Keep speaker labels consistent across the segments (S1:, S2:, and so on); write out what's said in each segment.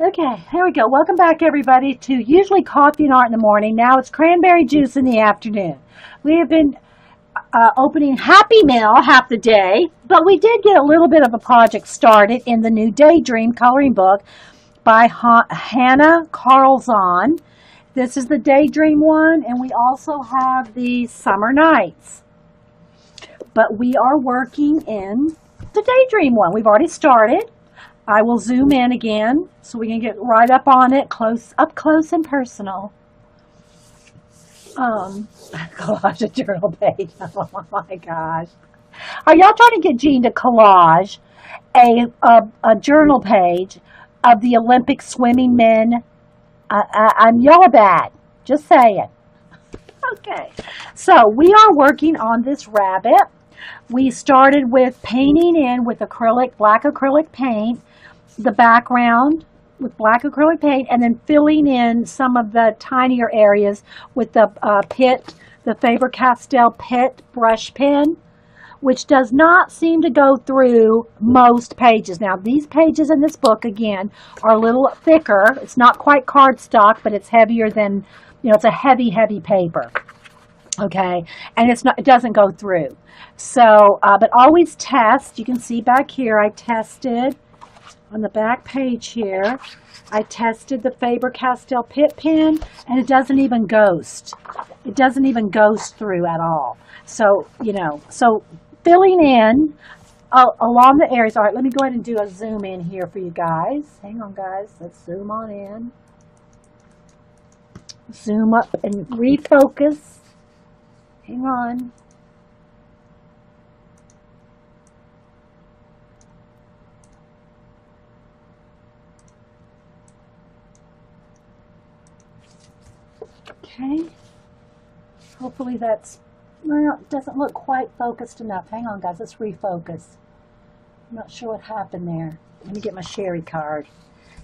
S1: Okay, here we go. Welcome back, everybody, to usually coffee and art in the morning. Now it's cranberry juice in the afternoon. We have been opening Happy Meal half the day, but we did get a little bit of a project started in the new Daydream coloring book by Hanna Karlzon. This is the Daydream one, and we also have the Summer Nights. But we are working in the Daydream one. We've already started. I will zoom in again so we can get right up on it, up close and personal. Collage a journal page. Oh my gosh. Are y'all trying to get Jean to collage a journal page of the Olympic swimming men? Y'all are bad. Just saying. Okay. So we are working on this rabbit. We started with painting in with black acrylic paint, the background with black acrylic paint, and then filling in some of the tinier areas with the the Faber-Castell Pitt brush pen, which does not seem to go through most pages. Now, these pages in this book, again, are a little thicker. It's not quite cardstock, but it's heavier than, it's a heavy, heavy paper. Okay, and it doesn't go through. So, but always test. You can see back here, I tested on the back page here, I tested the Faber-Castell Pitt pen, and it doesn't even ghost. It doesn't even ghost through at all. So, so filling in along the areas. All right, let me go ahead and do a zoom in here for you guys. Hang on, guys. Let's zoom on in. Zoom up and refocus. Hang on. Okay, hopefully it doesn't look quite focused enough. Hang on, guys, let's refocus. I'm not sure what happened there. Let me get my Sherry card.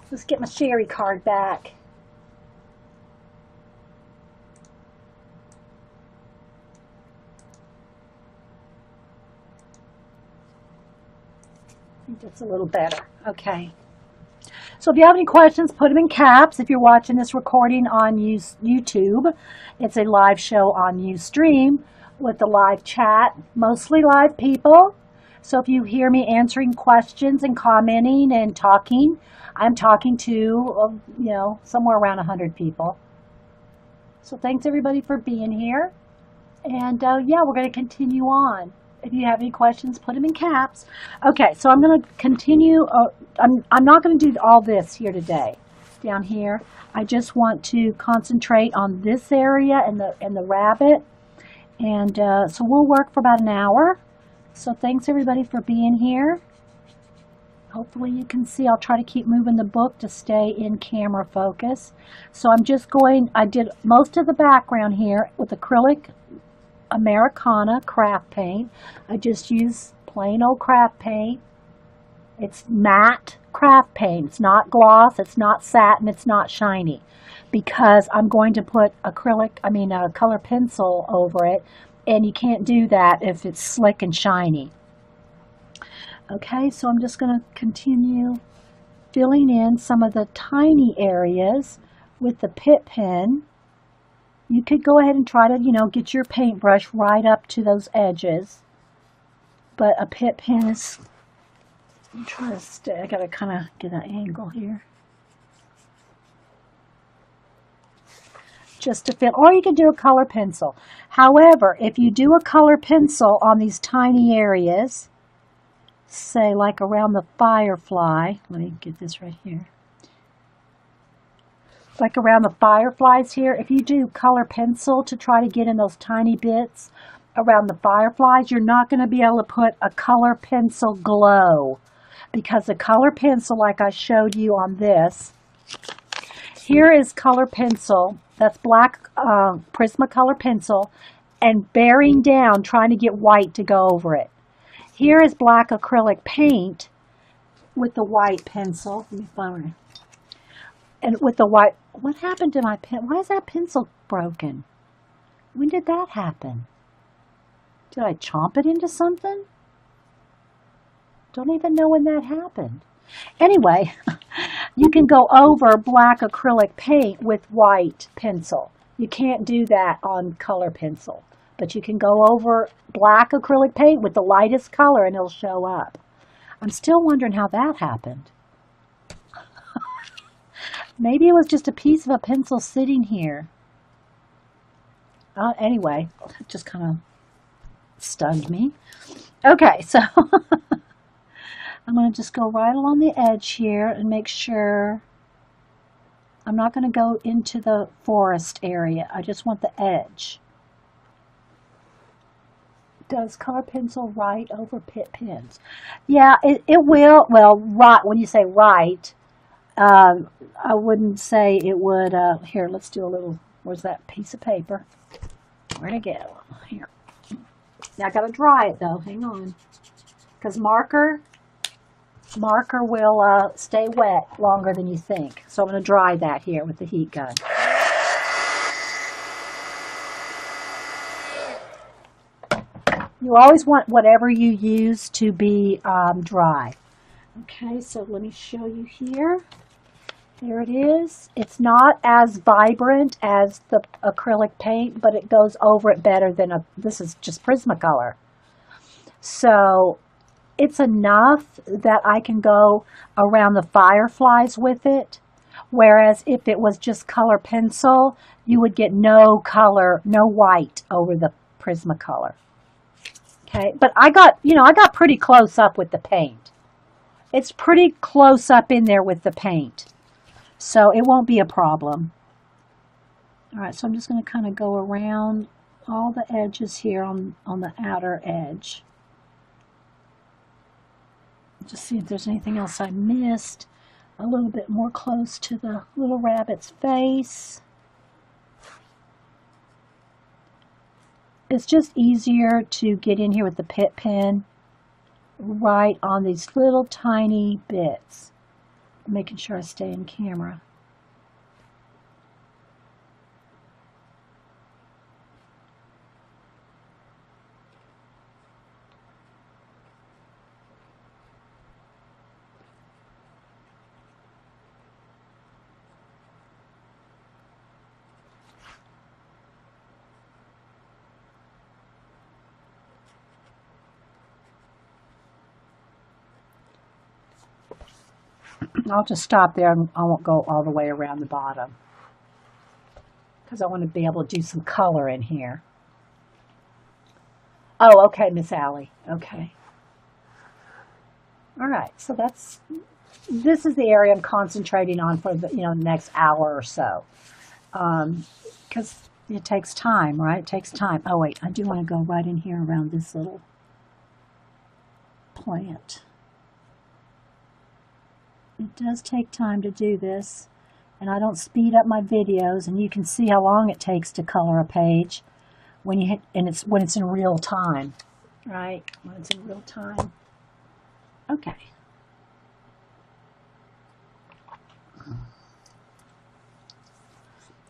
S1: Let's get my Sherry card back. I think that's a little better. Okay. So if you have any questions, put them in caps. If you're watching this recording on YouTube, it's a live show on Ustream with a live chat, mostly live people. So if you hear me answering questions and commenting and talking, I'm talking to, somewhere around 100 people. So thanks everybody for being here. And yeah, we're going to continue on. If you have any questions, put them in caps. Okay, so I'm going to continue. I'm not going to do all this here today, down here. I just want to concentrate on this area and the rabbit. And so we'll work for about an hour. So thanks everybody for being here. Hopefully you can see. I'll try to keep moving the book to stay in camera focus. So I did most of the background here with acrylic Americana craft paint. I just use plain old craft paint. It's matte craft paint. It's not gloss, it's not satin, it's not shiny, because I'm going to put a color pencil over it, and you can't do that if it's slick and shiny. Okay, so I'm just going to continue filling in some of the tiny areas with the Pitt pen. You could go ahead and try to, get your paintbrush right up to those edges. But a Pitt pen is, I'm trying to stay, I gotta kind of get an angle here. Just to fit, or you could do a color pencil. However, if you do a color pencil on these tiny areas, say like around the firefly, let me get this right here. Like around the fireflies here, if you do color pencil to try to get in those tiny bits around the fireflies, you're not going to be able to put a color pencil glow, because the color pencil, like I showed you on this, here is color pencil, that's black Prismacolor pencil, and bearing down, trying to get white to go over it. Here is black acrylic paint with the white pencil. Let me find it. And with the white, what happened to my pen? Why is that pencil broken? When did that happen? Did I chomp it into something? Don't even know when that happened. Anyway, You can go over black acrylic paint with white pencil. You can't do that on color pencil, but you can go over black acrylic paint with the lightest color and it'll show up. I'm still wondering how that happened. Maybe it was just a piece of a pencil sitting here. Anyway, it just kind of stunned me. Okay, so I'm going to just go right along the edge here and make sure I'm not going to go into the forest area. I just want the edge. Does color pencil write over Pitt pens? Yeah, it will. Well, right, when you say write, I wouldn't say it would. Here, let's do a little, where's that piece of paper? Where'd it go? Here. Now I got to dry it though. Hang on. Because marker will stay wet longer than you think. So I'm going to dry that here with the heat gun. You always want whatever you use to be dry. Okay, so let me show you here. There it is. It's not as vibrant as the acrylic paint, but it goes over it better than this is just Prismacolor. So it's enough that I can go around the fireflies with it. Whereas if it was just color pencil, you would get no color, no white over the Prismacolor. Okay, but I got pretty close up with the paint. It's pretty close up in there with the paint. So it won't be a problem. All right, so I'm just going to kind of go around all the edges here on the outer edge. Just see if there's anything else I missed. A little bit more close to the little rabbit's face. It's just easier to get in here with the Pitt pen right on these little tiny bits. Making sure I stay in camera. I'll just stop there and I won't go all the way around the bottom because I want to be able to do some color in here. Oh, okay, Miss Allie. Okay. All right, so this is the area I'm concentrating on for the next hour or so, because it takes time, right? It takes time. Oh wait, I do want to go right in here around this little plant. It does take time to do this, and I don't speed up my videos, and you can see how long it takes to color a page when you hit, and when it's in real time, right? When it's in real time. Okay.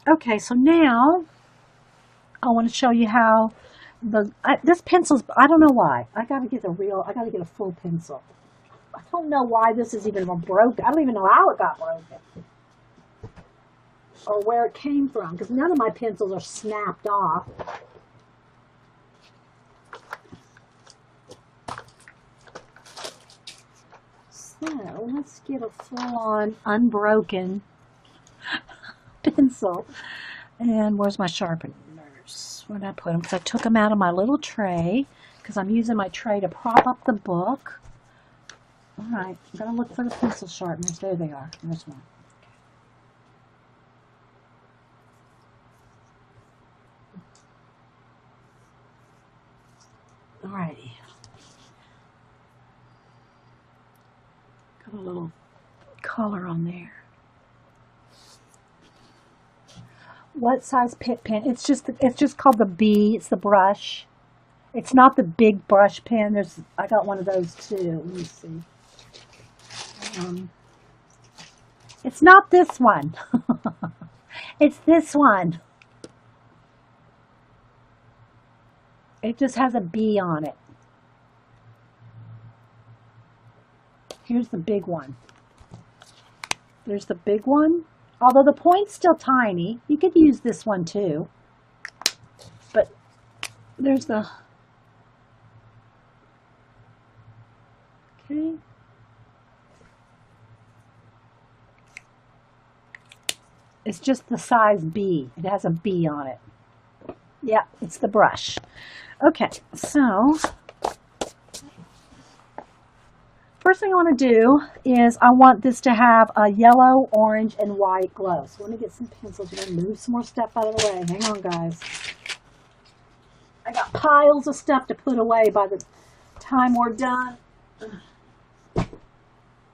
S1: Okay, so now I want to show you how this pencil's, I don't know why. I gotta get a full pencil. I don't know why this is even broken. I don't even know how it got broken. Or where it came from, because none of my pencils are snapped off. So let's get a full-on unbroken pencil. And where's my sharpeners? Where did I put them? Because I took them out of my little tray, because I'm using my tray to prop up the book. All right, I'm going to look for the pencil sharpeners. There they are. There's one. All righty. Got a little color on there. What size Pitt pen? It's just called the B. It's the brush. It's not the big brush pen. I got one of those too. Let me see. It's not this one. It's this one. It just has a B on it. Here's the big one. There's the big one. Although the point's still tiny, you could use this one too. But there's the... Okay. It's just the size B. It has a B on it. Yeah, it's the brush. Okay, so first thing I want to do is I want this to have a yellow, orange, and white glow. So let me get some pencils. We're going to move some more stuff out of the way. Hang on, guys. I got piles of stuff to put away by the time we're done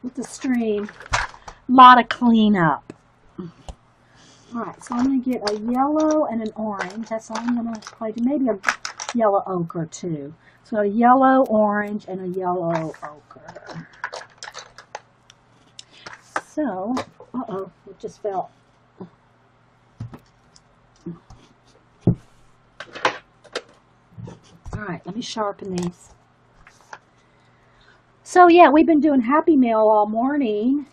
S1: with the stream. A lot of cleanup. Alright, so I'm going to get a yellow and an orange. That's all I'm going to play. Maybe a yellow ochre too. So a yellow, orange, and a yellow ochre. So, uh-oh, it just fell. Alright, let me sharpen these. So yeah, we've been doing Happy Mail all morning.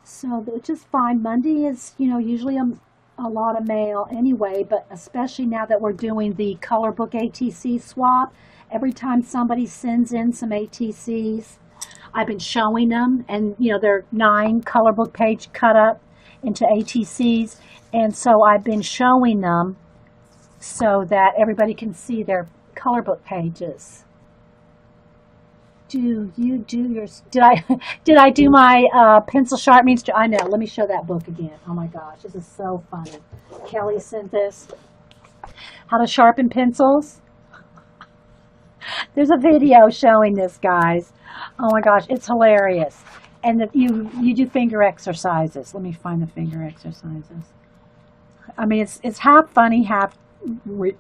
S1: So which is fine. Monday is, you know, usually a lot of mail anyway, but especially now that we're doing the color book ATC swap, every time somebody sends in some ATCs, I've been showing them, and you know, they're 9 color book page cut up into ATCs, and so I've been showing them so that everybody can see their color book pages. Do you do your... Did I do my pencil sharpening? I know. Let me show that book again. Oh my gosh, this is so funny. Kelly sent this. How to sharpen pencils. There's a video showing this, guys. Oh my gosh, it's hilarious. And you do finger exercises. Let me find the finger exercises. I mean, it's half funny, half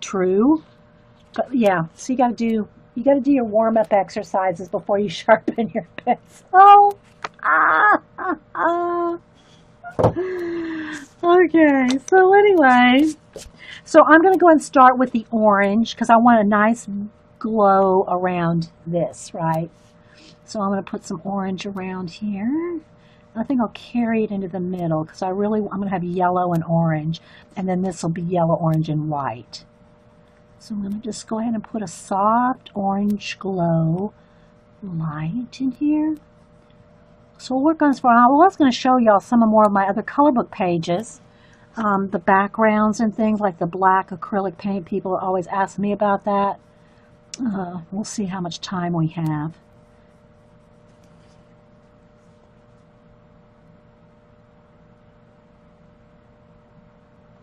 S1: true. But yeah, so you got to do your warm-up exercises before you sharpen your pencil. Okay, so anyway, so I'm going to go and start with the orange because I want a nice glow around this, right? So I'm going to put some orange around here. I think I'll carry it into the middle because I'm going to have yellow and orange, and then this will be yellow, orange, and white. So I'm going to just go ahead and put a soft orange glow light in here. So we'll work on this for a while. I was going to show y'all some more of my other color book pages. The backgrounds and things like the black acrylic paint. People always ask me about that. We'll see how much time we have.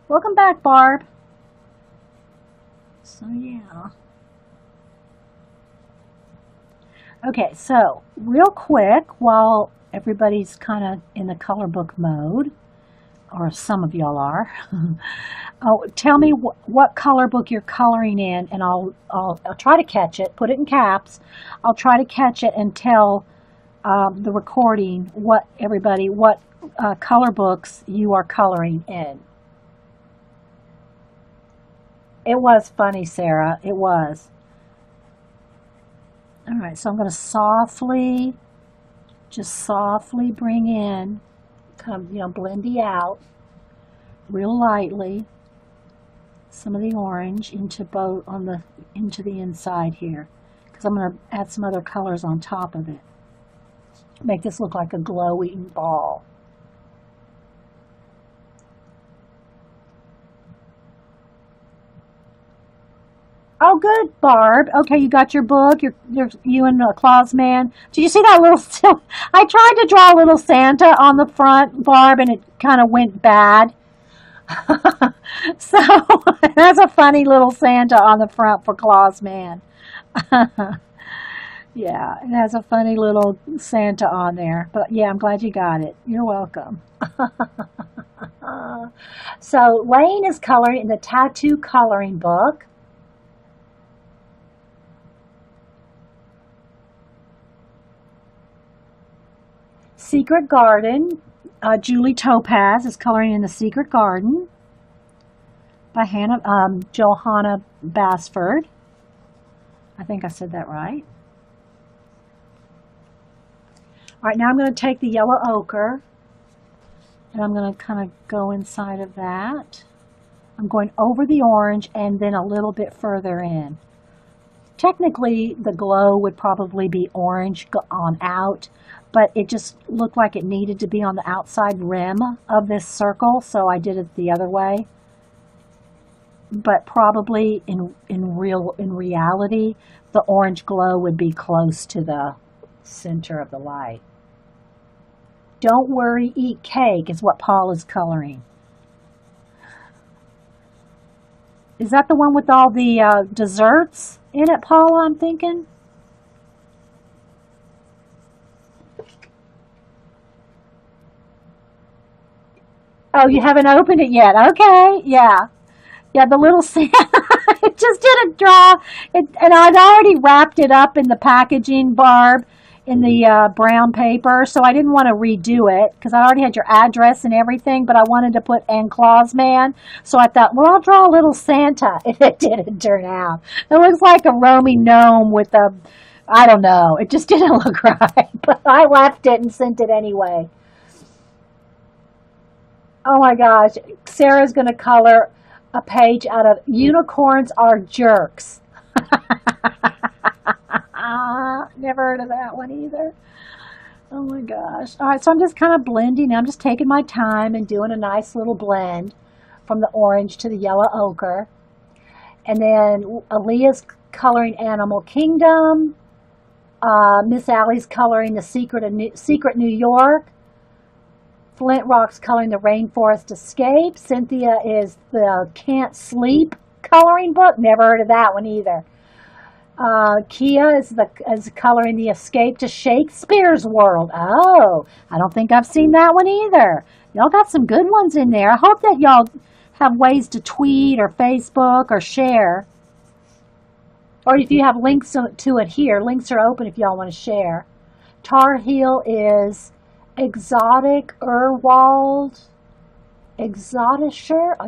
S1: Welcome back, Barb. So yeah. Okay, so real quick, while everybody's kind of in the color book mode, or some of y'all are, oh, tell me what color book you're coloring in, and I'll try to catch it. Put it in caps. I'll try to catch it and tell the recording what color books you are coloring in. It was funny, Sarah. It was. All right, so I'm going to just softly bring in, kind of, you know, blendy out, real lightly, some of the orange into the inside here, because I'm going to add some other colors on top of it. Make this look like a glowing ball. Oh, good, Barb. Okay, you got your book. You and Claus Man. Did you see that little? I tried to draw a little Santa on the front, Barb, and it kind of went bad. So that's a funny little Santa on the front for Claus Man. Yeah, it has a funny little Santa on there. But yeah, I'm glad you got it. You're welcome. So Lane is coloring in the tattoo coloring book. Secret Garden, Julie Topaz is coloring in the Secret Garden by Johanna Basford. I think I said that right. All right, now I'm going to take the yellow ochre And I'm going to kind of go inside of that. I'm going over the orange and then a little bit further in. Technically, the glow would probably be orange on out, but it just looked like it needed to be on the outside rim of this circle, so I did it the other way. But probably in reality, the orange glow would be close to the center of the light. Don't worry, eat cake is what Paul is coloring. Is that the one with all the desserts in it, Paula, I'm thinking? Oh, you haven't opened it yet. Okay, yeah. Yeah, the little Santa. It just didn't draw. And I'd already wrapped it up in the packaging, Barb, in the brown paper, so I didn't want to redo it because I already had your address and everything, but I wanted to put "and Claus Man," so I thought, well, I'll draw a little Santa, and it didn't turn out. It looks like a roaming gnome with a, I don't know, it just didn't look right, but I left it and sent it anyway. Oh my gosh, Sarah's going to color a page out of "Unicorns Are Jerks." Never heard of that one either. Oh my gosh. All right, so I'm just kind of blending. I'm just taking my time and doing a nice little blend from the orange to the yellow ochre. And then Aaliyah's coloring Animal Kingdom. Miss Allie's coloring The Secret New York. Flint Rock's coloring The Rainforest Escape. Cynthia is the Can't Sleep coloring book. Never heard of that one either. Kia is coloring The Escape to Shakespeare's World. Oh, I don't think I've seen that one either. Y'all got some good ones in there. I hope that y'all have ways to tweet or Facebook or share. Or if you have links to it here, links are open if y'all want to share. Tar Heel is Exotic Urwald. Exotischer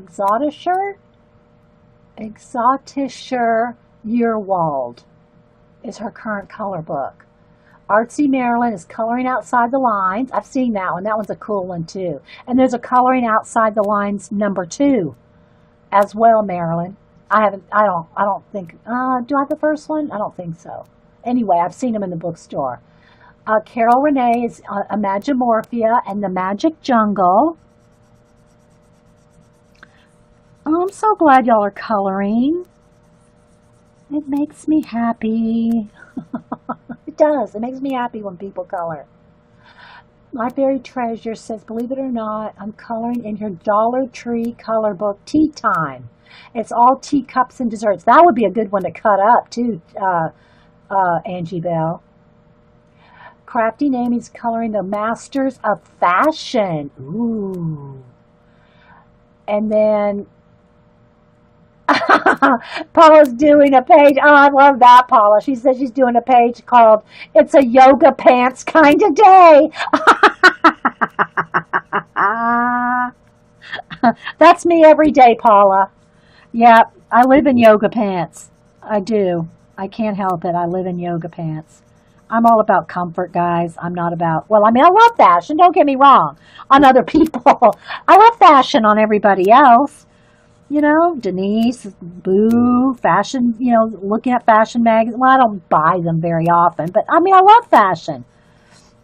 S1: Urwald is her current color book. Artsy Marilyn is coloring outside the lines. I've seen that one. That one's a cool one too. And there's a coloring outside the lines #2 as well, Marilyn. I don't think, do I have the first one? I don't think so. Anyway, I've seen them in the bookstore. Carol Renee is Imagimorphia and the Magic Jungle. Oh, I'm so glad y'all are coloring. It makes me happy. It does. It makes me happy when people color. My Buried Treasure says, believe it or not, I'm coloring in her Dollar Tree color book, Tea Time. It's all teacups and desserts. That would be a good one to cut up, too, Angie Bell. Crafty Amy's coloring the Masters of Fashion. Ooh. And then Paula's doing a page. Oh, I love that, Paula. She says she's doing a page called "It's a Yoga Pants Kind of Day." That's me every day, Paula. Yeah, I live in yoga pants. I do. I can't help it. I live in yoga pants. I'm all about comfort, guys. I'm not about, well, I mean, I love fashion. Don't get me wrong. On other people. I love fashion on everybody else. You know, Denise, Boo, fashion, you know, looking at fashion magazines. Well, I don't buy them very often, but I mean, I love fashion.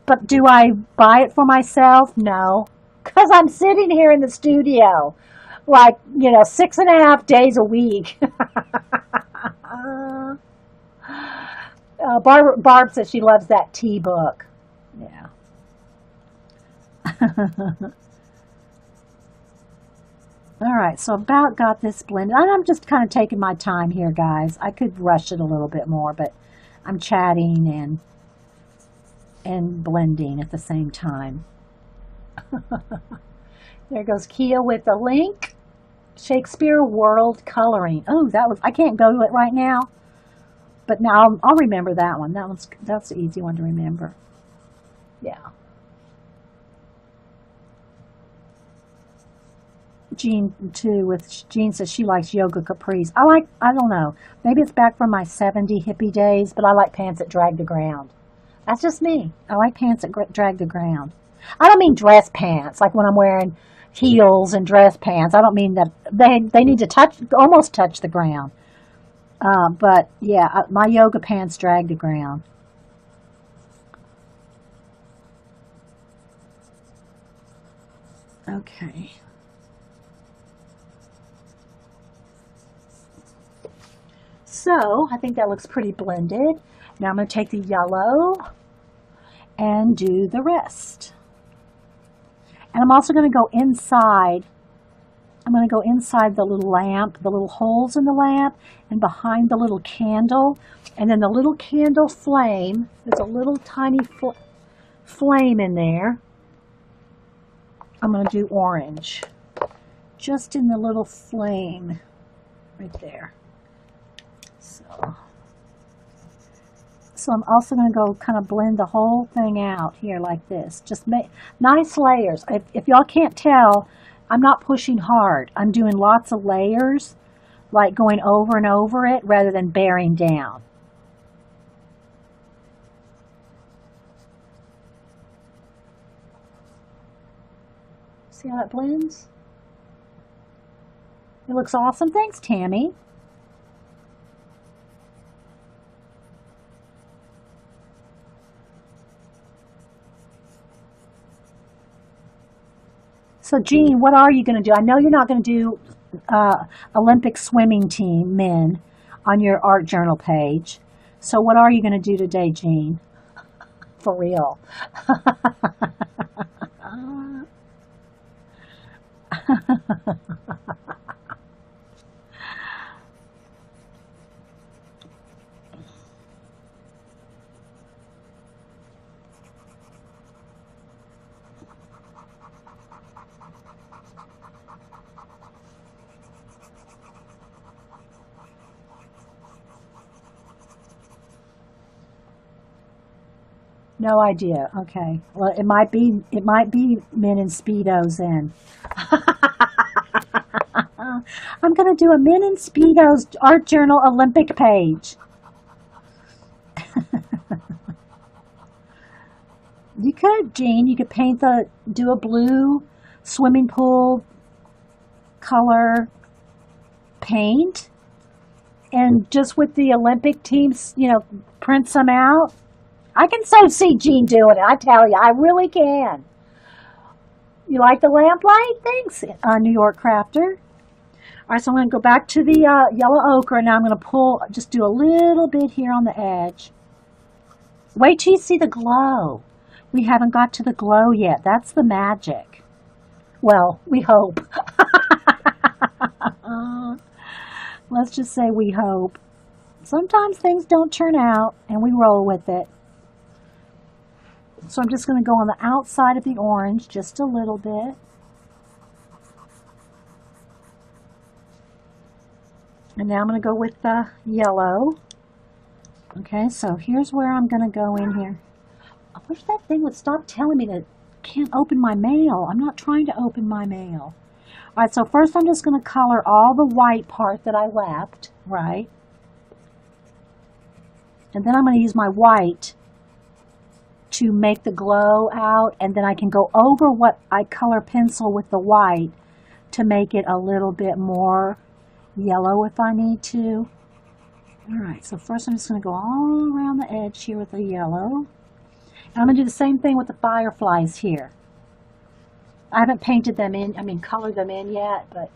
S1: But do I buy it for myself? No. Because I'm sitting here in the studio, like, you know, 6.5 days a week. Barb says she loves that tea book. Yeah. All right, so about got this blended. I'm just kind of taking my time here, guys. I could rush it a little bit more, but I'm chatting and blending at the same time. There goes Kia with the link. Shakespeare World Coloring. Oh, I can't go to it right now. But now I'll remember that one. That's the easy one to remember. Yeah. Jean too. Jean says she likes yoga capris. I don't know. Maybe it's back from my 70 hippie days, but I like pants that drag the ground. That's just me. I like pants that drag the ground. I don't mean dress pants, like when I'm wearing heels and dress pants. I don't mean that they need to almost touch the ground. But yeah, my yoga pants drag the ground. Okay. So I think that looks pretty blended. Now I'm going to take the yellow and do the rest. And I'm also going to go inside. I'm going to go inside the little lamp, the little holes in the lamp, and behind the little candle. And then the little candle flame, there's a little tiny flame in there. I'm going to do orange, just in the little flame right there. So I'm also going to go kind of blend the whole thing out here like this. Just make nice layers. If y'all can't tell, I'm not pushing hard. I'm doing lots of layers, like going over and over it rather than bearing down. See how that blends? It looks awesome. Thanks, Tammy. So, Jean, what are you going to do? I know you're not going to do Olympic swimming team men on your art journal page. So what are you going to do today, Jean? For real. No idea. Okay. Well, it might be men in Speedos then. I'm going to do a men in Speedos art journal Olympic page. You could, Jean. You could do a blue swimming pool color paint, and just with the Olympic teams, print some out. I can so see Jean doing it. I tell you, I really can. You like the lamplight? Thanks, New York Crafter. All right, so I'm going to go back to the yellow ochre, and now I'm going to just do a little bit here on the edge. Wait till you see the glow. We haven't got to the glow yet. That's the magic. Well, we hope. Let's just say we hope. Sometimes things don't turn out, and we roll with it. So I'm just going to go on the outside of the orange just a little bit. And now I'm going to go with the yellow. Okay, so here's where I'm going to go in here. I wish that thing would stop telling me that I can't open my mail. I'm not trying to open my mail. All right, so first I'm just going to color all the white part that I left, right? And then I'm going to use my white to make the glow out, and then I can go over what I color pencil with the white to make it a little bit more yellow if I need to. Alright, so first I'm just going to go all around the edge here with the yellow. And I'm going to do the same thing with the fireflies here. I haven't painted them in, colored them in yet, but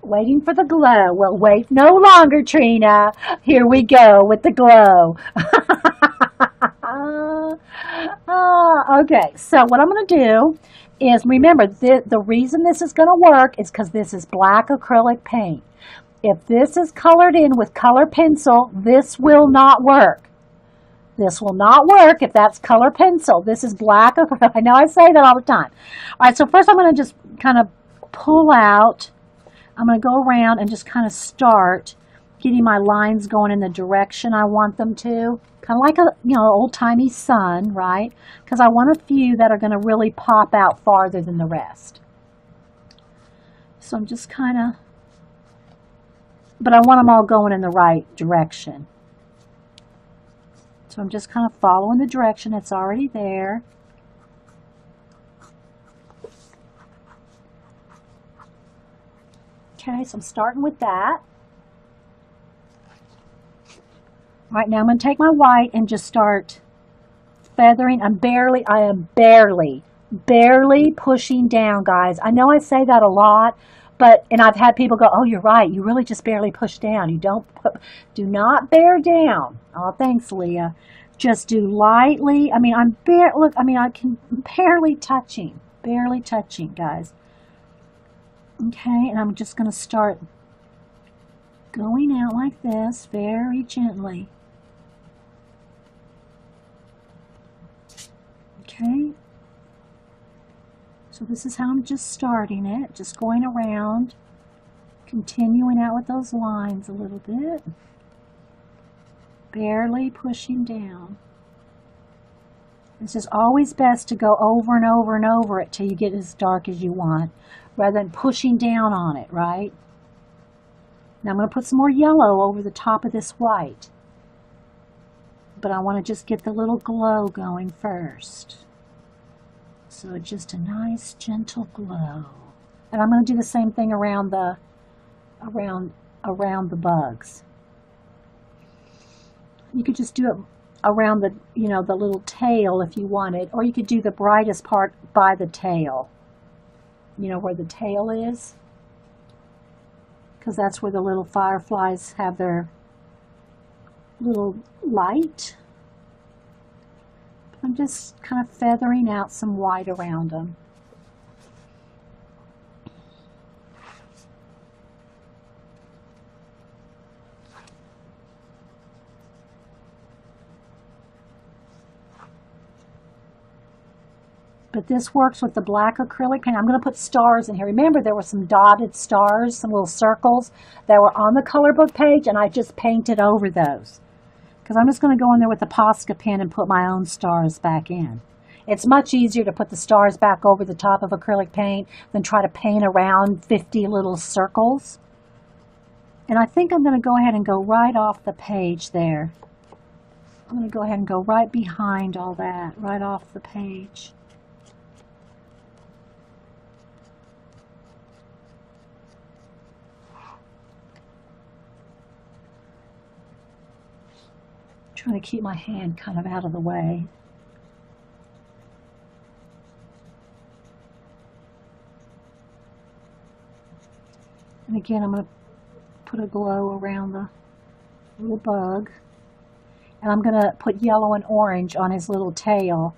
S1: waiting for the glow. Well, wait no longer, Trina. Here we go with the glow. Okay, so what I'm going to do is, remember, the reason this is going to work is because this is black acrylic paint. If this is colored in with color pencil, this will not work. This will not work if that's color pencil. This is black acrylic. I know I say that all the time. All right, so first I'm going to just kind of pull out. I'm going to go around and just kind of start getting my lines going in the direction I want them to. Kind of like a, old-timey sun, right? Because I want a few that are going to really pop out farther than the rest. So I'm just kind of, but I want them all going in the right direction. So I'm just kind of following the direction that's already there. Okay, so I'm starting with that. All right, now I'm going to take my white and just start feathering. I am barely pushing down, guys. I know I say that a lot, and I've had people go, oh, you're right. You really just barely push down. You do not bear down. Oh, thanks, Leah. Just do lightly. I mean, I can barely touching, guys. Okay, and I'm just going to start going out like this, very gently. Okay, so this is how I'm just starting it, just going around, continuing out with those lines a little bit, barely pushing down. It's just always best to go over and over and over it till you get as dark as you want, rather than pushing down on it, right? Now I'm going to put some more yellow over the top of this white, but I want to just get the little glow going first. So just a nice gentle glow. And I'm going to do the same thing around the bugs. You could just do it around the, the little tail if you wanted, or you could do the brightest part by the tail. Where the tail is, because that's where the little fireflies have their little light. I'm just kind of feathering out some white around them. But this works with the black acrylic paint. I'm going to put stars in here. Remember, there were some dotted stars, some little circles that were on the color book page, and I just painted over those. Because I'm just going to go in there with the Posca pen and put my own stars back in. It's much easier to put the stars back over the top of acrylic paint than try to paint around 50 little circles. And I think I'm going to go ahead and go right off the page there. I'm going to go ahead and go right behind all that, right off the page. Trying to keep my hand kind of out of the way. And again, I'm going to put a glow around the little bug. And I'm going to put yellow and orange on his little tail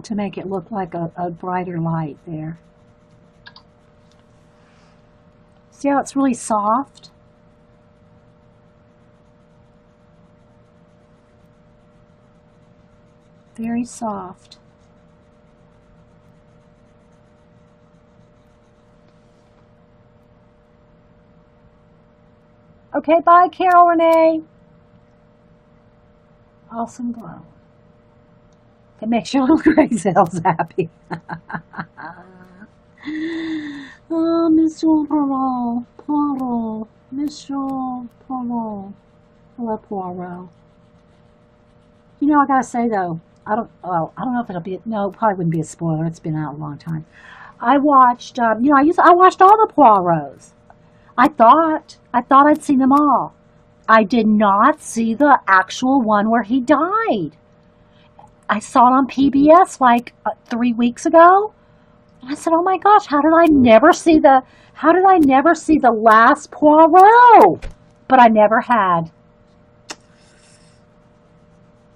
S1: to make it look like a brighter light there. See how it's really soft? Very soft. Okay, bye, Carol Renee. Awesome glow. It makes your little gray cells happy. Oh, Mr. Poirot, Mr. Poirot. Hello, Poirot. I gotta say though, I don't know if it'll be, no, it probably wouldn't be a spoiler. It's been out a long time. I watched, I watched all the Poirots. I thought I'd seen them all. I did not see the actual one where he died. I saw it on PBS like 3 weeks ago. And I said, oh my gosh, how did I never see the last Poirot? But I never had.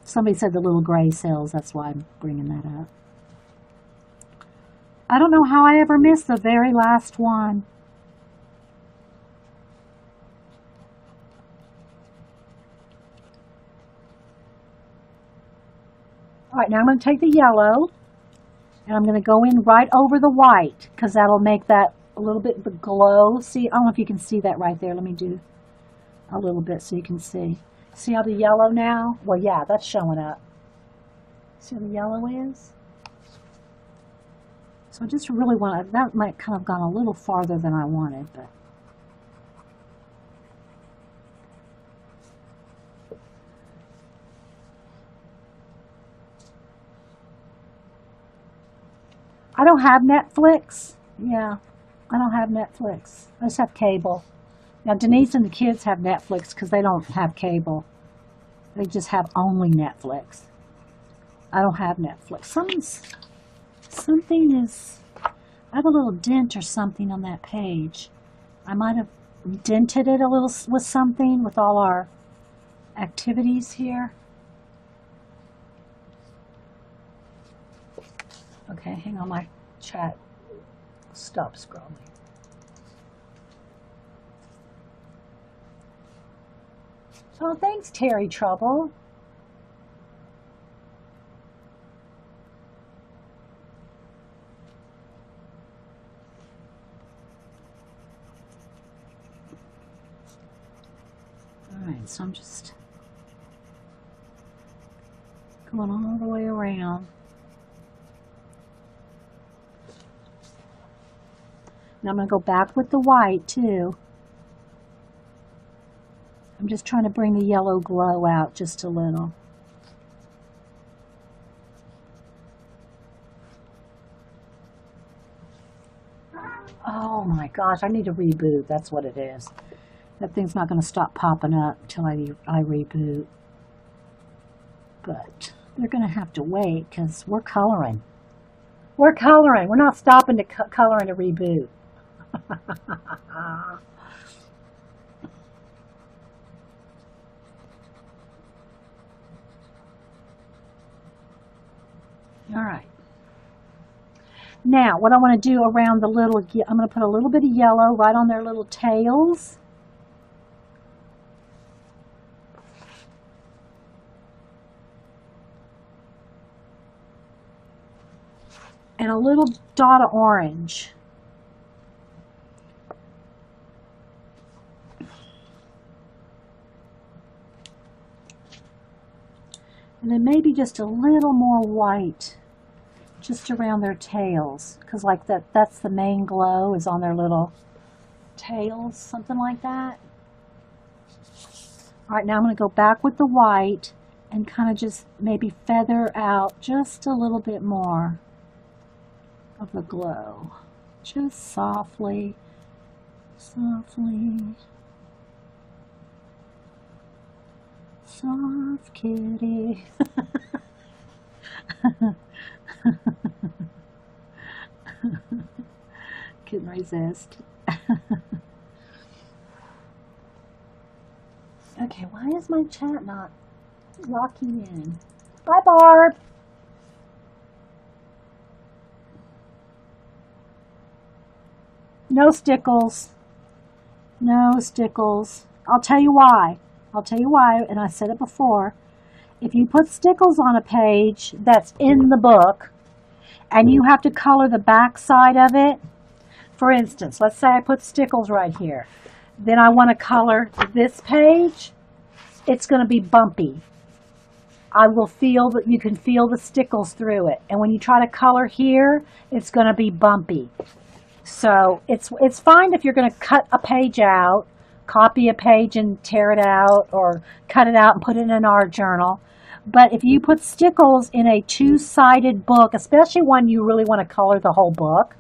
S1: Somebody said the little gray cells. That's why I'm bringing that up. I don't know how I ever missed the very last one. All right, now I'm going to take the yellow and I'm going to go in right over the white because that'll make that a little bit of a glow. See, I don't know if you can see that right there. Let me do a little bit so you can see. See how the yellow now? Well, yeah, that's showing up. See how the yellow is? So I just really want to, that might kind of gone a little farther than I wanted, but. I don't have Netflix. Yeah, I don't have Netflix. I just have cable. Now, Denise and the kids have Netflix because they don't have cable. They just have only Netflix. I don't have Netflix. Something is, I have a little dent or something on that page. I might have dented it a little with something with all our activities here. Okay, hang on, my chat. Stop scrolling. Oh, thanks, Terry Trouble. All right, so I'm just going all the way around. Now I'm going to go back with the white too. I'm just trying to bring the yellow glow out just a little. Oh my gosh, I need to reboot. That's what it is. That thing's not going to stop popping up until I reboot. But they're going to have to wait because we're coloring. We're coloring. We're not stopping to color and to reboot. All right. Now, what I want to do around the little, I'm going to put a little bit of yellow right on their little tails. And a little dot of orange. And then maybe just a little more white just around their tails, because like that's the main glow is on their little tails, something like that. All right, now I'm going to go back with the white and kind of just maybe feather out just a little bit more of the glow. Just softly, softly. Soft kitty. Couldn't resist. Okay, why is my chat not locking in? Bye, Barb. No stickles. No stickles. I'll tell you why. I'll tell you why, and I said it before. If you put stickles on a page that's in the book, and you have to color the back side of it, for instance, let's say I put stickles right here. Then I want to color this page, it's going to be bumpy. I will feel that you can feel the stickles through it. And when you try to color here, it's going to be bumpy. So it's fine if you're going to cut a page out, copy a page and tear it out, or cut it out and put it in an art journal. But if you put stickles in a two-sided book, especially one you really want to color the whole book,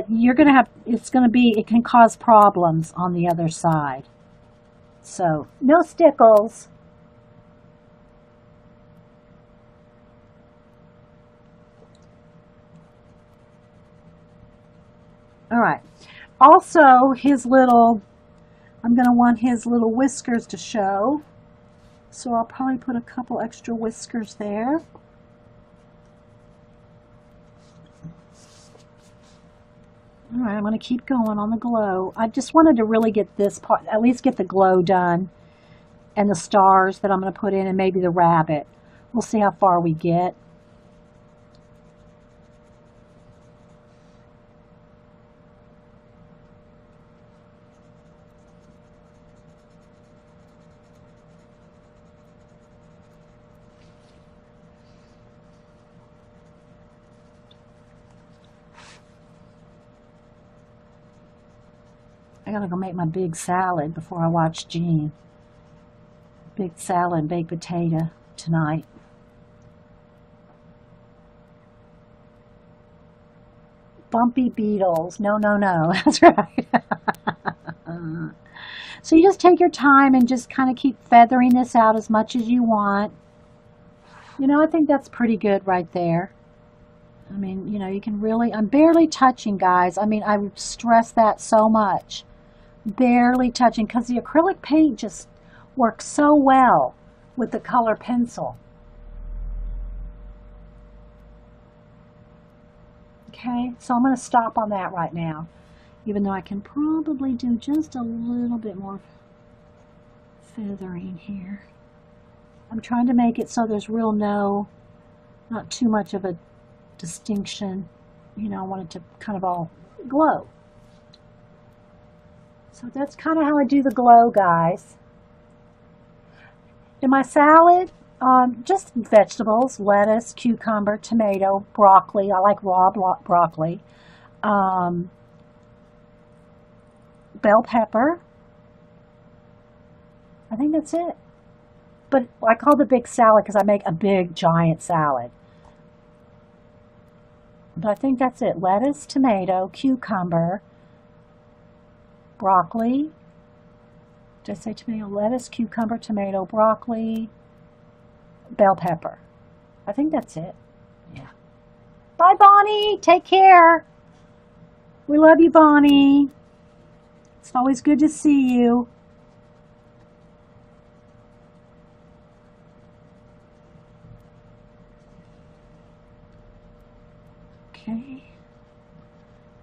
S1: you're going to have, it can cause problems on the other side. So, no stickles. All right. Also, I'm going to want his little whiskers to show. So I'll probably put a couple extra whiskers there. All right, I'm going to keep going on the glow. I just wanted to really get this part, at least get the glow done, and the stars that I'm going to put in, and maybe the rabbit. We'll see how far we get. I gotta go make my big salad before I watch Jean. Big salad and baked potato tonight. bumpy beetles. No, no, no. That's right. So you just take your time and just kind of keep feathering this out as much as you want. You know, I think that's pretty good right there. I mean, you know, you can really, I'm barely touching, guys. I mean, I stress that so much. Barely touching, because the acrylic paint just works so well with the color pencil. Okay, so I'm going to stop on that right now, even though I can probably do just a little bit more feathering here. I'm trying to make it so there's not too much of a distinction. You know, I want it to kind of all glow. So that's kind of how I do the glow, guys. In my salad, just vegetables, lettuce, cucumber, tomato, broccoli. I like raw broccoli. Bell pepper. I think that's it. But I call it a big salad because I make a big, giant salad. But I think that's it. Lettuce, tomato, cucumber, broccoli. Did I say tomato? Lettuce, cucumber, tomato, broccoli, bell pepper. I think that's it. Yeah. Bye, Bonnie. Take care. We love you, Bonnie. It's always good to see you. Okay.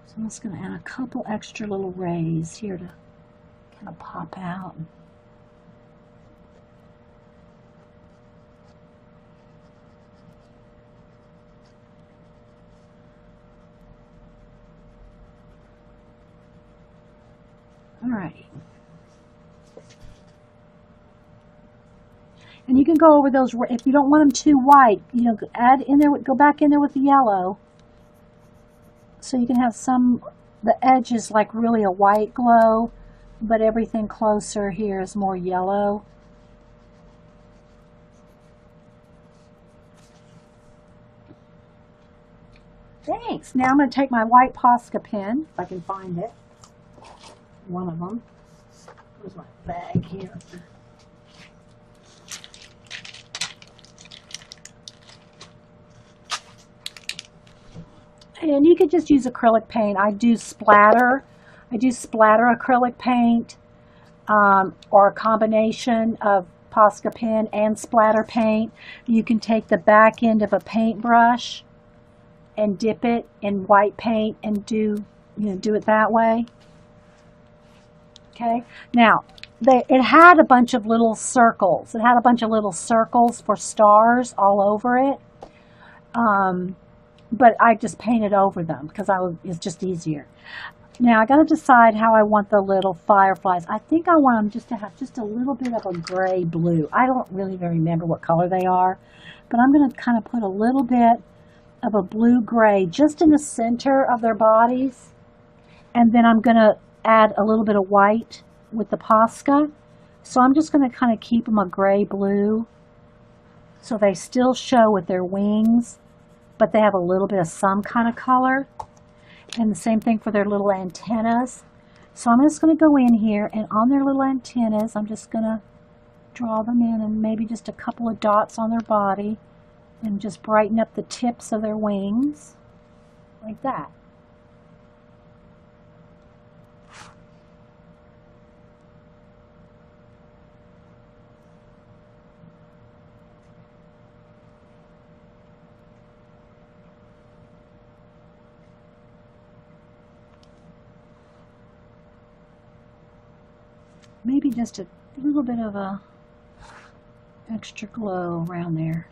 S1: So I'm just going to add a couple extra little rays here to kind of pop out. All right. And you can go over those, if you don't want them too white, you know, add in there, go back in there with the yellow. So you can have the edge is like really a white glow, but everything closer here is more yellow. Thanks. Now I'm going to take my white Posca pen, if I can find it. One of them. Where's my bag here? And you could just use acrylic paint. I do splatter acrylic paint, or a combination of Posca pen and splatter paint. You can take the back end of a paintbrush and dip it in white paint and do it that way. Okay. Now, it had a bunch of little circles. It had a bunch of little circles for stars all over it. But I just painted over them because it's just easier. Now I got to decide how I want the little fireflies. I think I want them just to have just a little bit of a gray blue. I don't really remember what color they are, but I'm going to kind of put a little bit of a blue gray just in the center of their bodies, and then I'm going to add a little bit of white with the Posca. So I'm just going to kind of keep them a gray blue so they still show with their wings, but they have a little bit of some kind of color. And the same thing for their little antennas. So I'm just going to go in here, and on their little antennas, I'm just going to draw them in, and maybe just a couple of dots on their body, and just brighten up the tips of their wings, like that. Maybe just a little bit of a extra glow around there.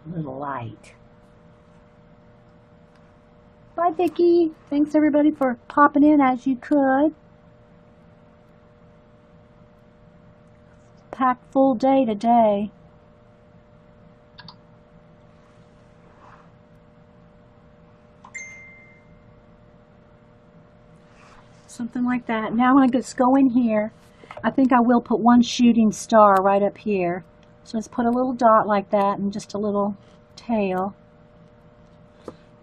S1: A little light. Bye, Vicki. Thanks everybody for popping in as you could. Packed full day today. Something like that. Now I'm going to just go in here. I think I will put one shooting star right up here. So let's put a little dot like that and just a little tail.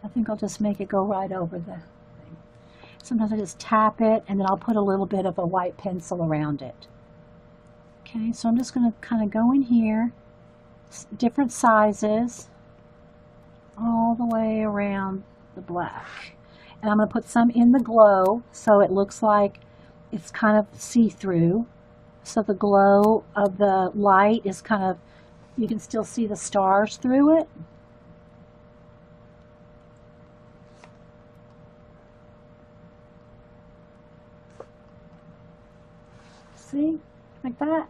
S1: I think I'll just make it go right over the thing. Sometimes I just tap it and then I'll put a little bit of a white pencil around it. Okay, so I'm just going to kind of go in here, different sizes, all the way around the black. And I'm going to put some in the glow so it looks like it's kind of see-through. So the glow of the light is kind of, you can still see the stars through it. See, like that.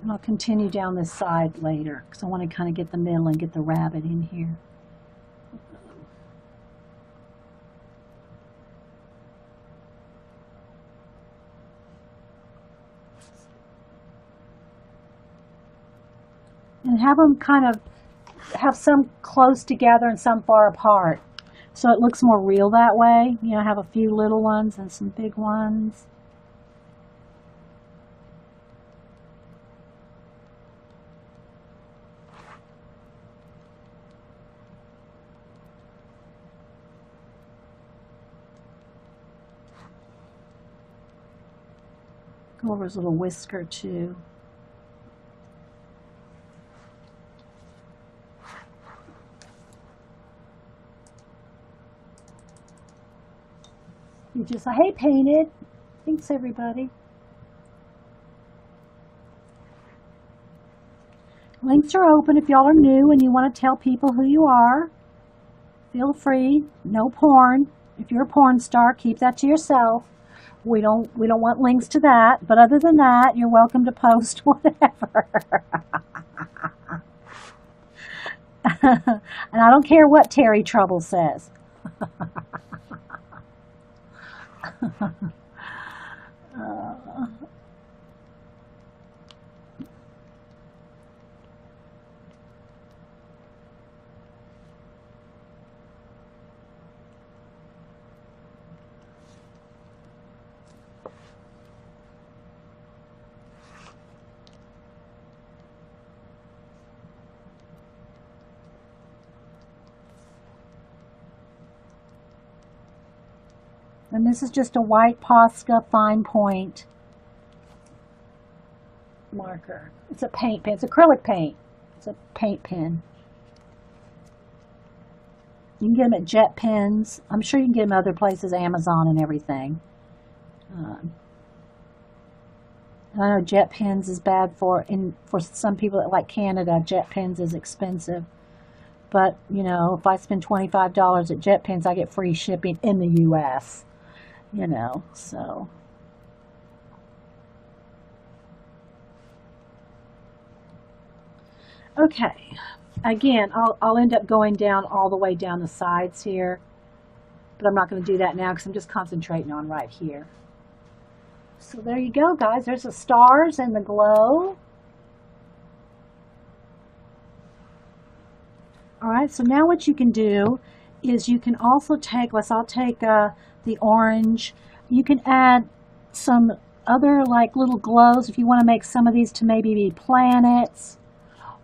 S1: And I'll continue down this side later because I want to kind of get the middle and get the rabbit in here. And have them kind of have some close together and some far apart. So it looks more real that way. You know, have a few little ones and some big ones. Go over his little whisker too. You just say, hey, painted. Thanks, everybody. Links are open if y'all are new and you want to tell people who you are. Feel free. No porn. If you're a porn star, keep that to yourself. We don't want links to that. But other than that, you're welcome to post whatever. And I don't care what Terry Trouble says. And this is just a white Posca fine point marker. It's a paint pen. It's acrylic paint. It's a paint pen. You can get them at Jet Pens. I'm sure you can get them other places, Amazon and everything. I know Jet Pens is bad for some people that like Canada. Jet Pens is expensive. But, you know, if I spend $25 at Jet Pens, I get free shipping in the U.S., you know, so. Okay, again, I'll end up going down all the way down the sides here, but I'm not going to do that now because I'm just concentrating on right here. So there you go, guys. There's the stars and the glow. All right, so now what you can do is you can also take, I'll take the orange. You can add some other like little glows if you want to make some of these to maybe be planets.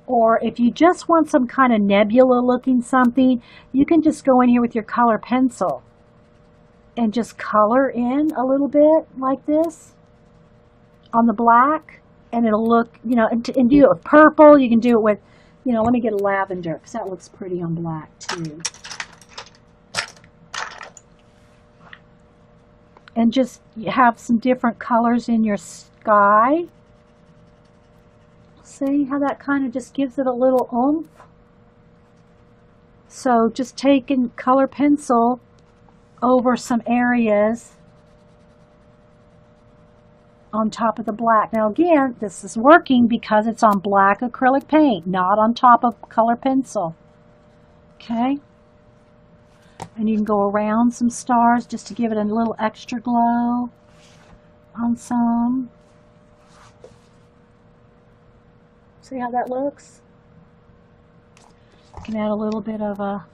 S1: Or if you just want some kind of nebula looking something, you can just go in here with your color pencil and just color in a little bit like this on the black, and it'll look, you know, and do it with purple. You can do it with, you know, let me get a lavender because that looks pretty on black too. And just have some different colors in your sky. See how that kind of just gives it a little oomph? So just taking color pencil over some areas on top of the black. Now again, this is working because it's on black acrylic paint, not on top of color pencil. Okay? And you can go around some stars just to give it a little extra glow on some. See how that looks? You can add a little bit of a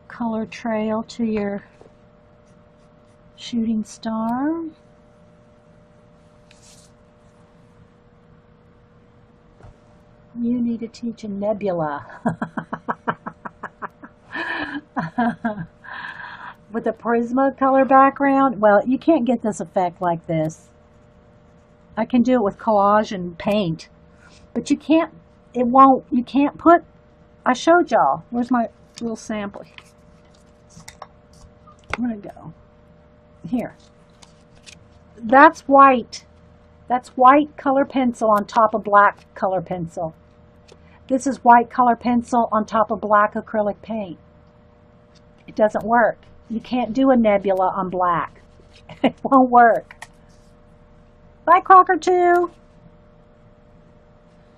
S1: color trail to your Shooting star. You need to teach a nebula. With a Prismacolor background. Well, you can't get this effect like this. I can do it with collage and paint, but you can't, you can't put, I showed y'all. Where's my little sample? Where'd it go? Here. That's white. That's white color pencil on top of black color pencil. This is white color pencil on top of black acrylic paint. It doesn't work. You can't do a nebula on black. It won't work. Bye, Crocker 2.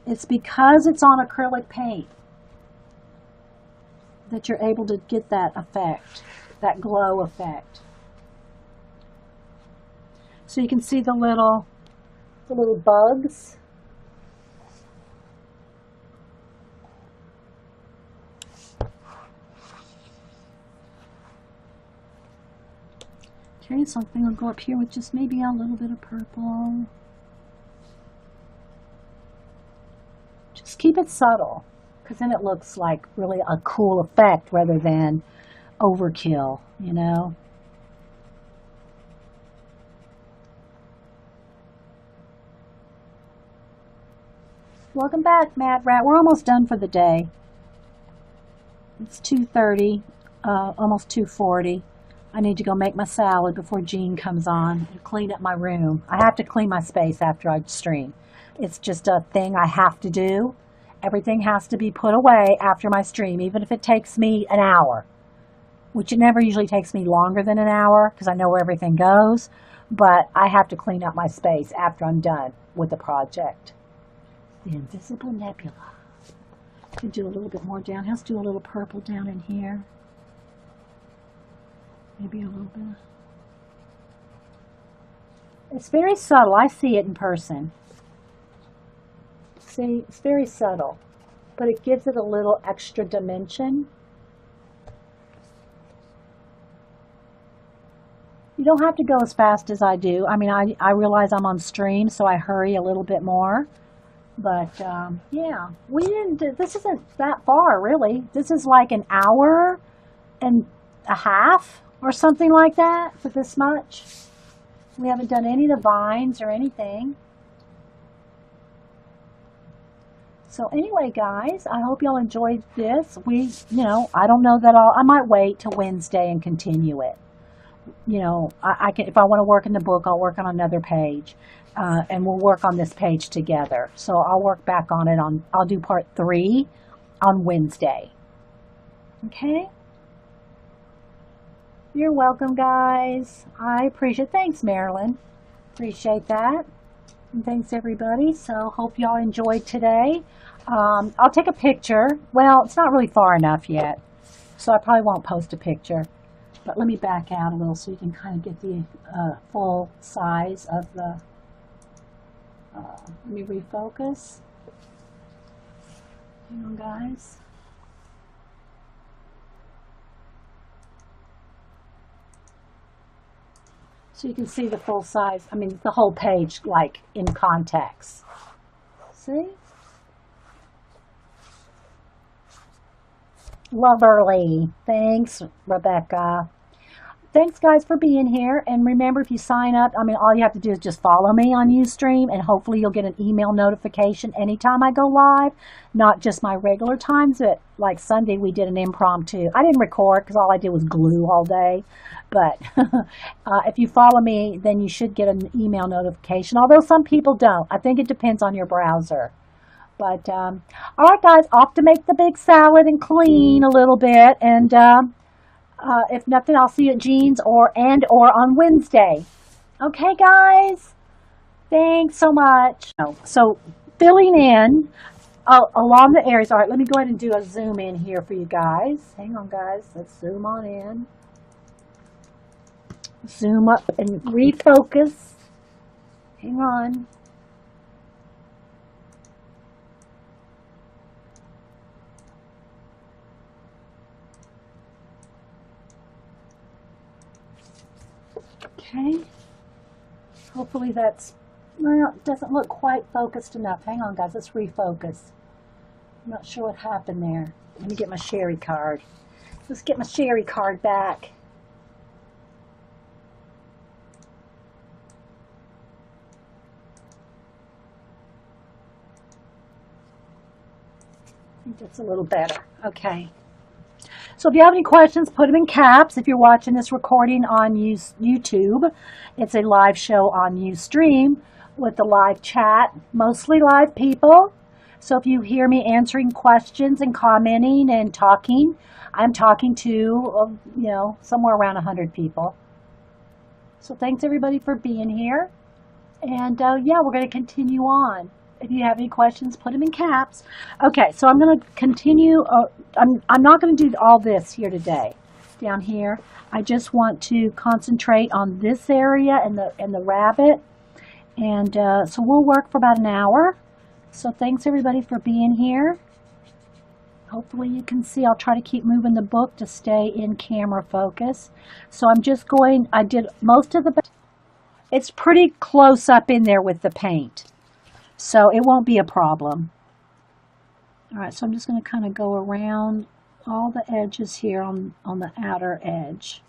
S1: It's because it's on acrylic paint that you're able to get that effect, that glow effect. So you can see the little bugs. Okay, so I think I'll go up here with just maybe a little bit of purple. Just keep it subtle, because then it looks like really a cool effect rather than overkill, you know? Welcome back, Mad Rat. We're almost done for the day. It's 2:30, almost 2:40. I need to go make my salad before Jean comes on and clean up my room. I have to clean my space after I stream. It's just a thing I have to do. Everything has to be put away after my stream, even if it takes me an hour, which it never usually takes me longer than an hour because I know where everything goes. But I have to clean up my space after I'm done with the project. The Invisible Nebula. I can do a little bit more down. Let's do a little purple down in here. Maybe a little bit. It's very subtle. I see it in person. See, it's very subtle, but it gives it a little extra dimension. You don't have to go as fast as I do. I mean, I realize I'm on stream, so I hurry a little bit more. But, yeah, this isn't that far, really. This is like an hour and a half or something like that for this much. We haven't done any of the vines or anything. So anyway, guys, I hope y'all enjoyed this. I don't know that I might wait till Wednesday and continue it. You know, I can, if I want to work in the book, I'll work on another page. And we'll work on this page together. So I'll work back on it I'll do part 3 on Wednesday. Okay? You're welcome, guys. I appreciate it. Thanks, Marilyn. Appreciate that. And thanks, everybody. So hope y'all enjoyed today. I'll take a picture. Well, it's not really far enough yet, so I probably won't post a picture. But let me back out a little so you can kind of get the full size of the... let me refocus. Hang on, guys. So you can see the full size, I mean, the whole page, like, in context. See? Loverly. Thanks, Rebecca. Thanks, guys, for being here. And remember, if you sign up, I mean, all you have to do is just follow me on Ustream, and hopefully you'll get an email notification anytime I go live. Not just my regular times, but like Sunday, we did an impromptu. I didn't record because all I did was glue all day. But if you follow me, then you should get an email notification, although some people don't. I think it depends on your browser. But, all right, guys, off to make the big salad and clean a little bit. And if nothing, I'll see you at Jean's or on Wednesday. Okay, guys? Thanks so much. So filling in along the areas. All right, let me go ahead and do a zoom in here for you guys. Hang on, guys. Let's zoom on in. Zoom up and refocus. Hang on. Okay. Hopefully that's, well, it doesn't look quite focused enough. Hang on, guys. Let's refocus. I'm not sure what happened there. Let me get my Sherry card. Let's get my Sherry card back. I think that's a little better. Okay. So if you have any questions, put them in caps. If you're watching this recording on YouTube, it's a live show on Ustream with a live chat, mostly live people. So if you hear me answering questions and commenting and talking, I'm talking to, somewhere around 100 people. So thanks everybody for being here. And yeah, we're going to continue on. If you have any questions, put them in caps. Okay, so I'm going to continue. I'm not going to do all this here today, down here. I just want to concentrate on this area and the rabbit. And so we'll work for about an hour. So thanks everybody for being here. Hopefully you can see. I'll try to keep moving the book to stay in camera focus. So I'm just going, I did most of the, it's pretty close up in there with the paint. So it won't be a problem. All right, so I'm just going to kind of go around all the edges here on the outer edge.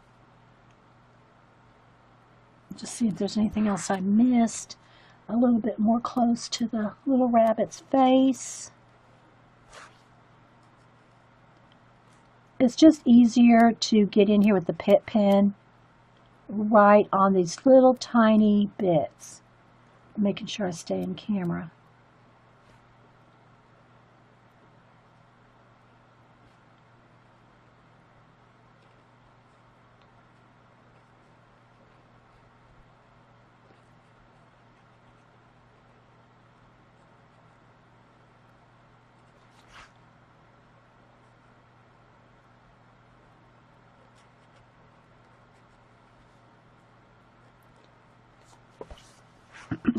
S1: Just see if there's anything else I missed. A little bit more close to the little rabbit's face. It's just easier to get in here with the pit pen right on these little tiny bits. Making sure I stay in camera.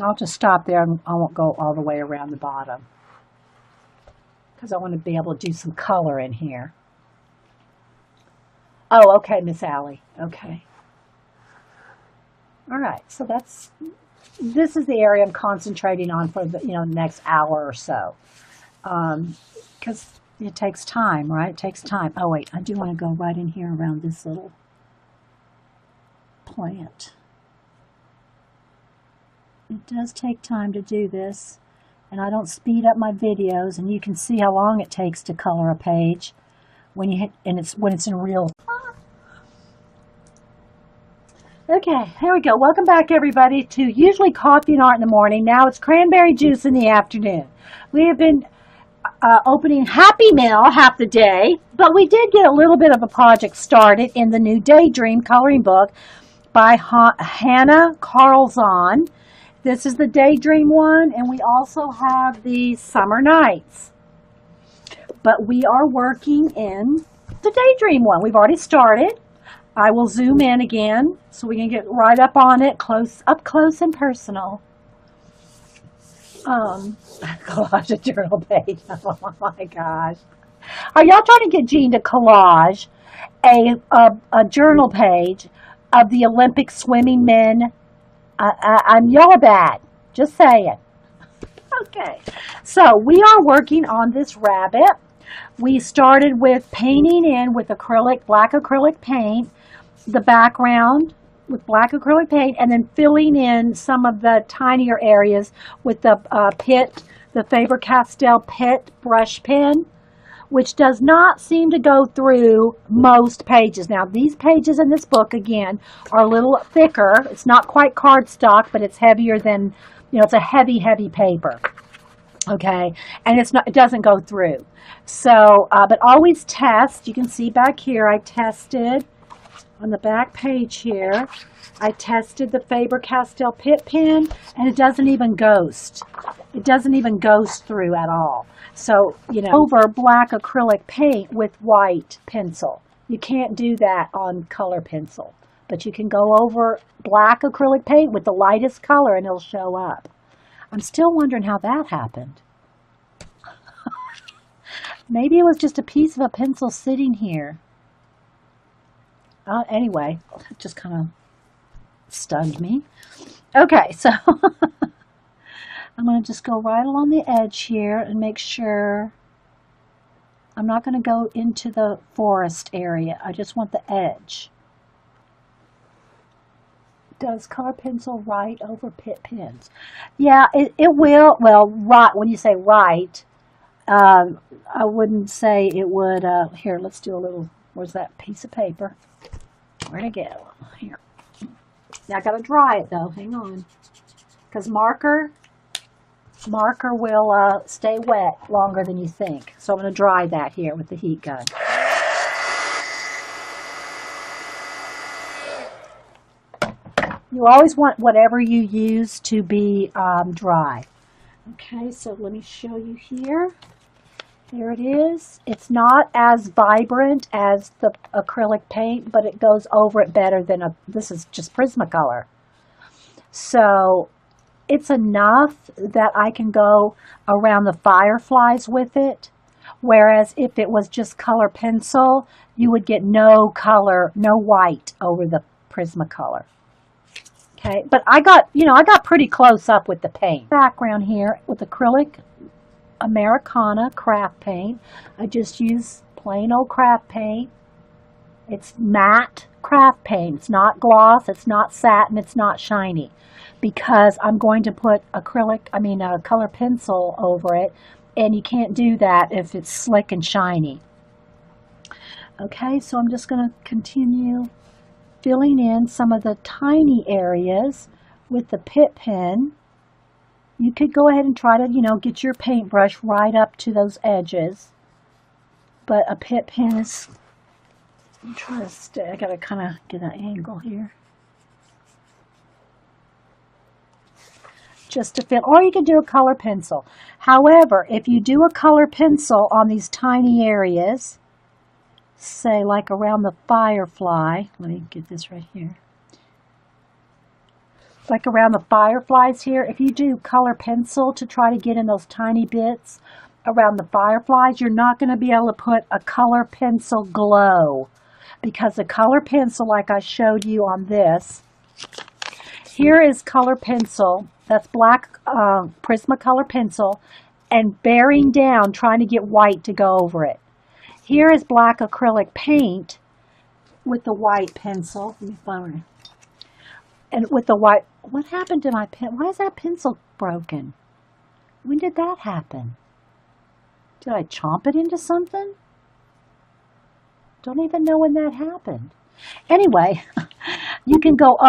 S1: I'll just stop there and I won't go all the way around the bottom because I want to be able to do some color in here. Oh, okay, Miss Allie. Okay. All right, so this is the area I'm concentrating on for the next hour or so, because it takes time, right? It takes time. Oh wait, I do want to go right in here around this little plant. It does take time to do this, and I don't speed up my videos, and you can see how long it takes to color a page when you hit, and when it's in real. Okay, here we go. Welcome back, everybody, to usually coffee and art in the morning. Now it's cranberry juice in the afternoon. We have been opening Happy Meal half the day, but we did get a little bit of a project started in the new Daydream coloring book by Hanna Karlzon. This is the Daydream one, and we also have the Summer Nights. But we are working in the Daydream one. We've already started. I will zoom in again so we can get right up on it, up close and personal. Collage a journal page. Oh my gosh. Are y'all trying to get Jean to collage a journal page of the Olympic swimming men? Y'all are bad. Just saying. Okay. So we are working on this rabbit. We started with painting in with black acrylic paint, the background with black acrylic paint, and then filling in some of the tinier areas with the Faber-Castell Pitt brush pen, which does not seem to go through most pages. Now, these pages in this book, again, are a little thicker. It's not quite cardstock, but it's heavier than, it's a heavy, heavy paper. Okay, and it doesn't go through. So, but always test. You can see back here, I tested on the back page here. I tested the Faber-Castell Pitt pen, and it doesn't even ghost. It doesn't even ghost through at all. So, over black acrylic paint with white pencil. You can't do that on color pencil, but you can go over black acrylic paint with the lightest color and it'll show up. I'm still wondering how that happened. Maybe it was just a piece of a pencil sitting here. Anyway, just kind of stunned me. Okay, so I'm going to just go right along the edge here and make sure I'm not going to go into the forest area. I just want the edge. Does color pencil write over pit pens? Yeah, it will. Well, right, when you say write, I wouldn't say it would. Here, let's do a little, where's that piece of paper? Where'd it go? Here. Now I got to dry it though, hang on. Because marker will stay wet longer than you think. So I'm going to dry that here with the heat gun. You always want whatever you use to be dry. Okay, so let me show you here. There it is. It's not as vibrant as the acrylic paint, but it goes over it better than this is just Prismacolor. So it's enough that I can go around the fireflies with it. Whereas if it was just color pencil, you would get no color, no white over the Prismacolor. Okay, but I got pretty close up with the paint. Background here with acrylic Americana craft paint. I just use plain old craft paint. It's matte craft paint. It's not gloss, it's not satin, it's not shiny. Because I'm going to put color pencil over it, and you can't do that if it's slick and shiny. Okay, so I'm just going to continue filling in some of the tiny areas with the pit pen. You could go ahead and try to, get your paintbrush right up to those edges. But a pit pen is, I'm trying to stay, I got to kind of get an angle here. Just to fill, or you can do a color pencil. However, if you do a color pencil on these tiny areas, say like around the firefly, let me get this right here. Like around the fireflies here, if you do color pencil to try to get in those tiny bits around the fireflies, you're not going to be able to put a color pencil glow, because the color pencil, like I showed you on this, here is color pencil, that's black Prismacolor pencil, and bearing down, trying to get white to go over it. Here is black acrylic paint with the white pencil. Let me find it. And with the white, what happened to my pen? Why is that pencil broken? When did that happen? Did I chomp it into something? Don't even know when that happened. Anyway, you can go up